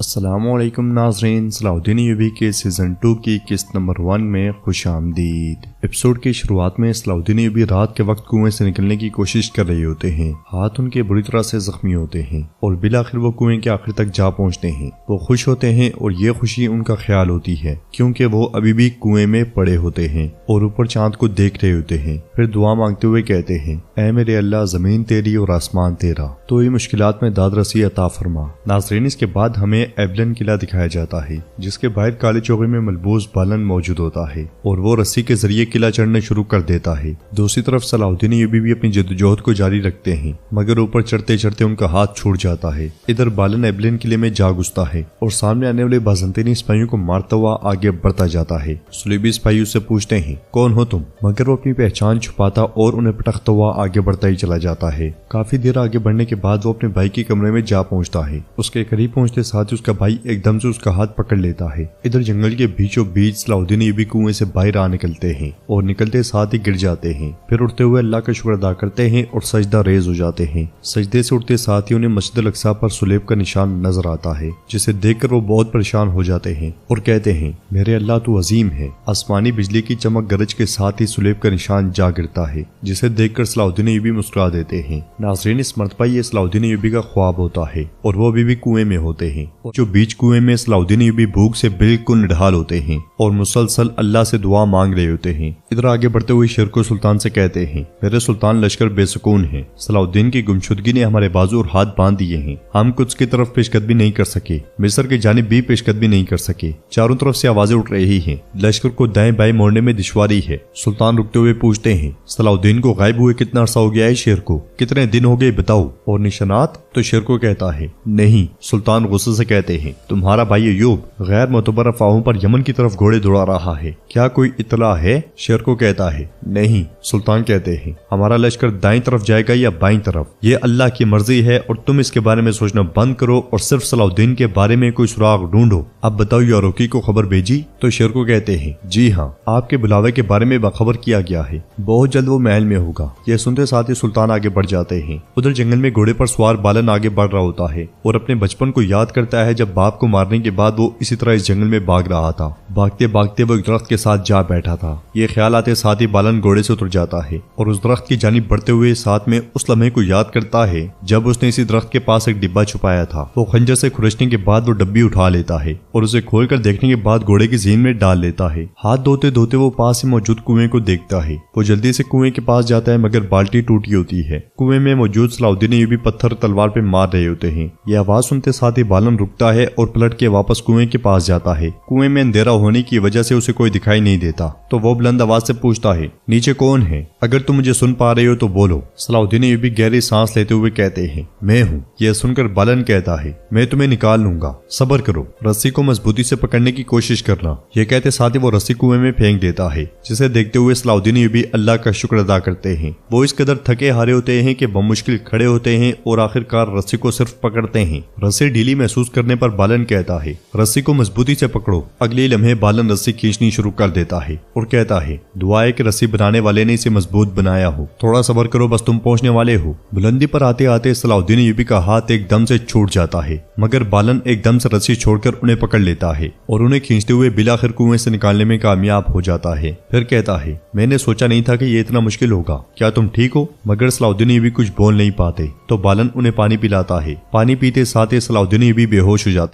अस्सलामुअलैकुम नाज़रीन, सलाहुद्दीन अय्यूबी के सीज़न 2 की किस्त नंबर 1 में खुश आमदीद। एपिसोड की शुरुआत में सलाहुद्दीन अय्यूबी रात के वक्त कुएं से निकलने की कोशिश कर रहे होते हैं। हाथ उनके बुरी तरह से जख्मी होते हैं और बिलाखिर वो कुएं के आखिर तक जा पहुंचते हैं। वो खुश होते हैं और ये खुशी उनका ख्याल होती है क्योंकि वो अभी भी कुएं में पड़े होते हैं और ऊपर चांद को देख रहे होते हैं। फिर दुआ मांगते हुए कहते हैं, ऐ मेरे अल्लाह, जमीन तेरी और आसमान तेरा, तो ये मुश्किलात में दाद रसी अता फरमा। नाज़रीन, इसके बाद हमें एबलन किला दिखाया जाता है जिसके बाहर काले चौके में मलबूस बालन मौजूद होता है और वो रस्सी के जरिए किला चढ़ना शुरू कर देता है। दूसरी तरफ सलाहुद्दीन अय्यूबी भी अपनी जद्दोजहद को जारी रखते हैं मगर ऊपर चढ़ते चढ़ते उनका हाथ छूट जाता है। इधर बालन एबलन किले में जा घुसता है और सामने आने वाले बाज़ंतीनी सिपाहियों को मारता हुआ आगे बढ़ता जाता है। सुलेबी सिपाही उससे पूछते हैं, कौन हो तुम? मगर वो अपनी पहचान छुपाता और उन्हें पटकता हुआ आगे बढ़ता ही चला जाता है। काफी देर आगे बढ़ने के बाद वो अपने भाई के कमरे में जा पहुंचता है। उसके करीब पहुंचते साथ ही उसका भाई एकदम से उसका हाथ पकड़ लेता है। इधर जंगल के बीचों बीच सलाहुद्दीन अय्यूबी कुएं से बाहर आ निकलते हैं और निकलते साथ ही गिर जाते हैं। फिर उठते हुए अल्लाह का शुक्र अदा करते हैं और सजदा रेज हो जाते हैं। सजदे से उठते साथ ही उन्हें मस्जिद अल-अक़सा पर सुलेब का निशान नजर आता है जिसे देखकर वो बहुत परेशान हो जाते हैं और कहते हैं, मेरे अल्लाह तू अजीम है। आसमानी बिजली की चमक गरज के साथ ही सुलेब का निशान जा गिरता है जिसे देखकर सलाहुद्दीन अय्यूबी मुस्कुरा देते हैं। नाज़रीन, इस मर्तबा ये सलाहुद्दीन अय्यूबी का ख्वाब होता है और वो अभी भी कुएं में होते हैं। जो बीच कुएं में सलाहुद्दीन अय्यूबी भूख से बिल्कुल निढाल होते हैं और मुसलसल अल्लाह से दुआ मांग रहे होते हैं। इधर आगे बढ़ते हुए शेरको सुल्तान से कहते हैं, मेरे सुल्तान, लश्कर बेसुकून है। सलाहुद्दीन की गुमशुदगी ने हमारे बाजू और हाथ बांध दिए हैं। हम कुछ की तरफ पेशकदमी नहीं कर सके, मिस्र की जानिब भी पेशकदमी नहीं कर सके। चारों तरफ से आवाजें उठ रही हैं। लश्कर को दाएं बाएं मोड़ने में दुश्वारी है। सुल्तान रुकते हुए पूछते हैं, सलाहुद्दीन को गायब हुए कितना अरसा हो गया है शेर को? कितने दिन हो गए बताओ, और निशानात? तो शेर को कहता है, नहीं। सुल्तान गुस्से से कहते हैं, तुम्हारा भाई अय्यूब गैर मोतबर अफवाहों पर यमन की तरफ घोड़े दौड़ा रहा है, क्या कोई इतला है? शेर को कहता है, नहीं। सुल्तान कहते हैं, हमारा लश्कर दाईं तरफ जाएगा या बाईं तरफ, ये अल्लाह की मर्जी है और तुम इसके बारे में सोचना बंद करो और सिर्फ सलाहुद्दीन के बारे में कोई सुराग ढूंढो। अब बताओ, यारोकी को खबर भेजी? तो शेर को कहते हैं, जी हाँ, आपके बुलावे के बारे में बाखबर किया गया है, बहुत जल्द वो महल में होगा। यह सुनते साथ ही सुल्तान आगे बढ़ जाते हैं। उधर जंगल में घोड़े पर सवार बालन आगे बढ़ रहा होता है और अपने बचपन को याद करता है जब बाप को मारने के बाद वो इसी तरह इस जंगल में भाग रहा था। भागते भागते वो एक दरख्त के साथ जा बैठा था। ये ख्याल आते साथ ही बालन घोड़े से उतर जाता है और उस दरख्त की जानिब बढ़ते हुए साथ में उस लम्हे को याद करता है जब उसने इसी दरख्त के पास एक डिब्बा छुपाया था। वो खंजर से खुरचने के बाद वो डब्बी उठा लेता है और उसे खोलकर देखने के बाद घोड़े की जीन में डाल लेता है। हाथ धोते धोते वो पास ही मौजूद कुएं को देखता है। वो जल्दी से कुएं के पास जाता है मगर बाल्टी टूटी होती है। कुएं में मौजूद सलाहुद्दीन अय्यूबी पत्थर तलवार पे मार रहे होते हैं। ये आवाज सुनते साथ ही बालन रुकता है और पलट के वापस कुएं के पास जाता है। कुएं में अंधेरा होने की वजह से उसे कोई दिखाई नहीं देता तो वो बुलंद आवाज से पूछता है, नीचे कौन है? अगर तुम मुझे सुन पा रहे हो तो बोलो। सलाहुद्दीन अय्यूबी गहरी सांस लेते हुए कहते हैं, मैं हूँ। यह सुनकर बालन कहता है, मैं तुम्हें निकाल लूंगा, सब्र करो, रस्सी को मजबूती से पकड़ने की कोशिश करना। यह कहते साथ ही वो रस्सी कुएं में फेंक देता है जिसे देखते हुए सलाहुद्दीन अय्यूबी अल्लाह का शुक्र अदा करते हैं। वो इस कदर थके हारे होते हैं कि बमुश्किल खड़े होते हैं और आखिरकार रस्सी को सिर्फ पकड़ते हैं। रस्सी ढीली महसूस करने पर बालन कहता है, रस्सी को मजबूती से पकड़ो। अगले लम्हे बालन रस्सी खींचनी शुरू कर देता है और कहता है, दुआ है कि रस्सी बनाने वाले ने इसे मजबूत बनाया हो, थोड़ा सब्र करो, बस तुम पहुंचने वाले हो। बुलंदी पर आते आते सलाहुद्दीन अय्यूबी का हाथ एकदम से छूट जाता है मगर बालन एकदम से रस्सी छोड़कर उन्हें पकड़ लेता है और उन्हें खींचते हुए बिलाखिर कुएं से निकालने में कामयाब हो जाता है। फिर कहता है, मैंने सोचा नहीं था कि ये इतना मुश्किल होगा, क्या तुम ठीक हो? मगर सलाहुद्दीन अय्यूबी कुछ बोल नहीं पाते तो बालन उन्हें पानी पिलाता है। पानी पीते साथ ही सलाहुद्दीन अय्यूबी बेहोश हो जाते।